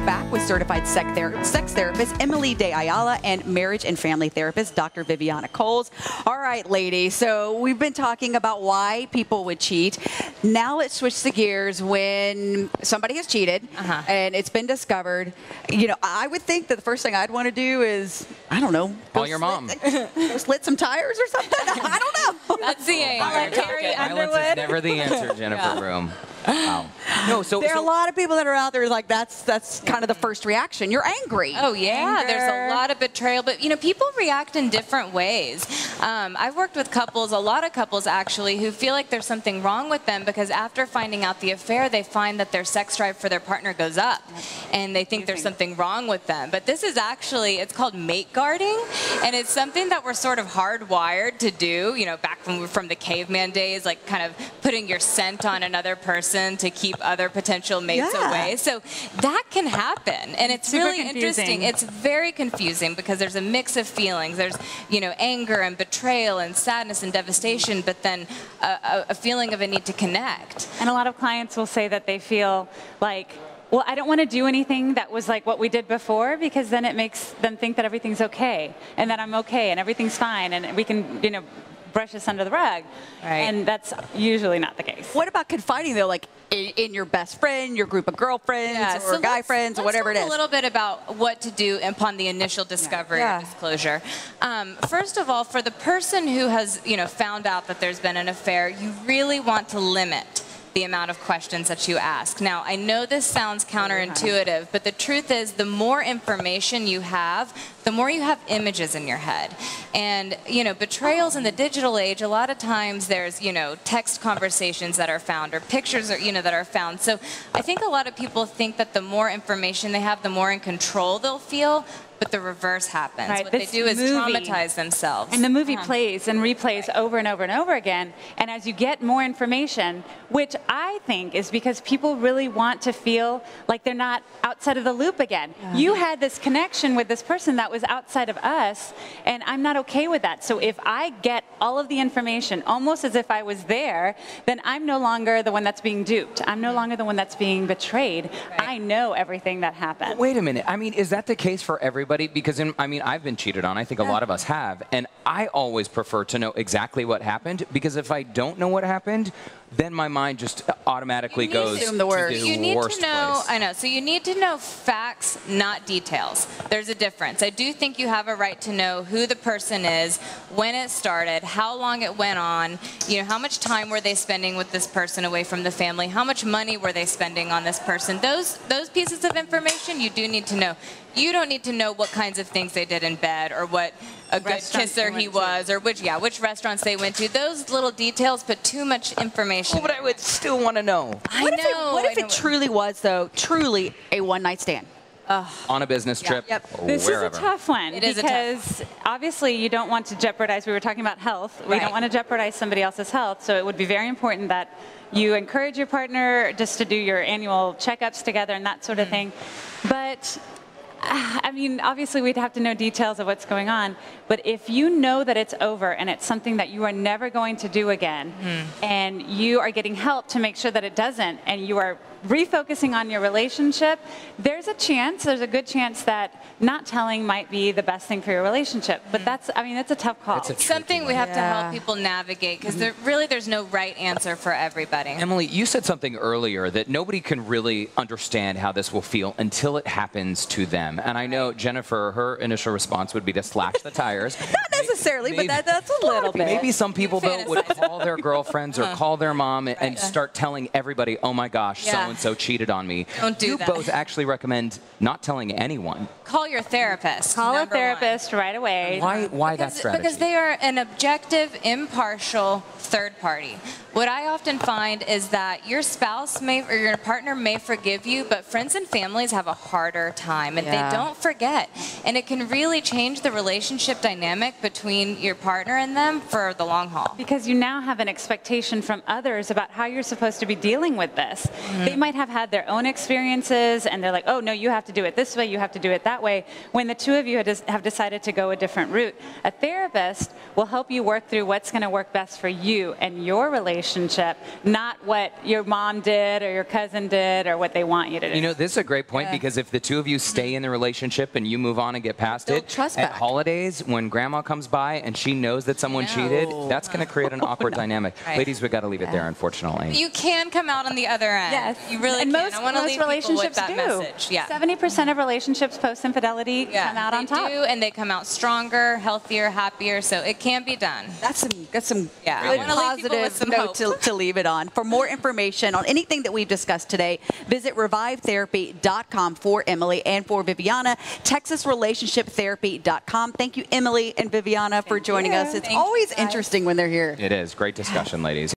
back with certified sex therapist Emily De Ayala and marriage and family therapist Dr. Viviana Coles. All right, ladies, so we've been talking about why people would cheat. Now let's switch the gears when somebody has cheated and it's been discovered. You know, I would think that the first thing I'd want to do is, I don't know, call your mom. Go slit some tires or something. I don't know. That's the aim. Violence is never the answer, Jennifer Broom. Wow. No, there are a lot of people that are out there like that's kind of the first reaction. You're angry. Oh yeah, Anger. there's a lot of betrayal, but you know, people react in different ways. I've worked with couples, a lot of couples actually, who feel like there's something wrong with them because after finding out the affair, they find that their sex drive for their partner goes up, and they think there's something wrong with them. But this is actually, it's called mate guarding, and it's something that we're sort of hardwired to do. You know, back from the caveman days, like kind of putting your scent on another person to keep other potential mates away. So that can happen, and it's really interesting. It's very confusing because there's a mix of feelings. There's, you know, anger and betrayal and sadness and devastation, but then a feeling of a need to connect. And a lot of clients will say that they feel like, well, I don't want to do anything that was like what we did before because then it makes them think that everything's okay and that I'm okay and everything's fine and we can, you know, brush this under the rug. Right. And that's usually not the case. What about confiding, though, like in your best friend, your group of girlfriends or guy friends or whatever it is? Let's talk a little bit about what to do upon the initial discovery or disclosure. First of all, for the person who has, you know, found out that there's been an affair, you really want to limit the amount of questions that you ask. Now, I know this sounds counterintuitive, but the truth is the more information you have, the more you have images in your head. And, you know, betrayals in the digital age, a lot of times there's, you know, text conversations that are found or pictures are, you know, that are found. So I think a lot of people think that the more information they have, the more in control they'll feel. But the reverse happens. Right. What they do is traumatize themselves. And the movie plays and replays over and over and over again. And as you get more information, which I think is because people really want to feel like they're not outside of the loop again. You had this connection with this person that was outside of us, and I'm not okay with that. So if I get all of the information almost as if I was there, then I'm no longer the one that's being duped. I'm no longer the one that's being betrayed. I know everything that happened. But wait a minute. I mean, is that the case for everybody? Because, I mean, I've been cheated on. I think a lot of us have. And I always prefer to know exactly what happened, because if I don't know what happened, then my mind just automatically goes to the worst place. I know. So you need to know facts, not details. There's a difference. I do think you have a right to know who the person is, when it started, how long it went on, you know, how much time were they spending with this person away from the family, how much money were they spending on this person. Those pieces of information you do need to know. You don't need to know what kinds of things they did in bed or what a good kisser he was or which restaurants they went to. Those little details put too much information. Oh, but I would still want to know. What if it truly was, though, truly a one-night stand? On a business trip, This wherever. is a tough one because obviously you don't want to jeopardize, we were talking about health, we don't want to jeopardize somebody else's health, so it would be very important that you encourage your partner just to do your annual checkups together and that sort of thing. But I mean, obviously we'd have to know details of what's going on, but if you know that it's over and it's something that you are never going to do again, and you are getting help to make sure that it doesn't, and you are refocusing on your relationship, there's a good chance that not telling might be the best thing for your relationship. But that's a tough call. It's something we have to help people navigate, because there's no right answer for everybody. Emily, you said something earlier that nobody can really understand how this will feel until it happens to them. And I know Jennifer, her initial response would be to slash the tires. Not necessarily, but that's a little bit. Maybe some people, though, would call their girlfriends or call their mom and start telling everybody, oh my gosh, so-and-so cheated on me. Don't do that. You both actually recommend not telling anyone. Call your therapist. Call a therapist right away. Why that strategy? Because they are an objective, impartial third party. What I often find is that your spouse or your partner may forgive you, but friends and families have a harder time, and they don't forget. And it can really change the relationship dynamic between your partner and them for the long haul. Because you now have an expectation from others about how you're supposed to be dealing with this. They might have had their own experiences, and they're like, oh, no, you have to do it this way, you have to do it that way, when the two of you have decided to go a different route. A therapist will help you work through what's going to work best for you and your relationship relationship, not what your mom did or your cousin did or what they want you to do. You know, this is a great point because if the two of you stay in the relationship and you move on and get past Build it, trust at back. holidays, when grandma comes by and she knows that someone cheated, that's going to create an awkward dynamic. Right. Ladies, we got to leave it there, unfortunately. You can come out on the other end. Yes. You really and can. most, I want to most leave people with relationships that do. message. Yeah. 70% of relationships post-infidelity come out they on top. do, and they come out stronger, healthier, happier, so it can be done. That's some Yeah, I good wanna leave people with positive some note hope. to leave it on. For more information on anything that we've discussed today, visit revivetherapy.com for Emily and for Viviana, texasrelationshiptherapy.com. Thank you, Emily and Viviana, for joining us. It's Thank you, always guys. interesting when they're here. It is. Great discussion, ladies.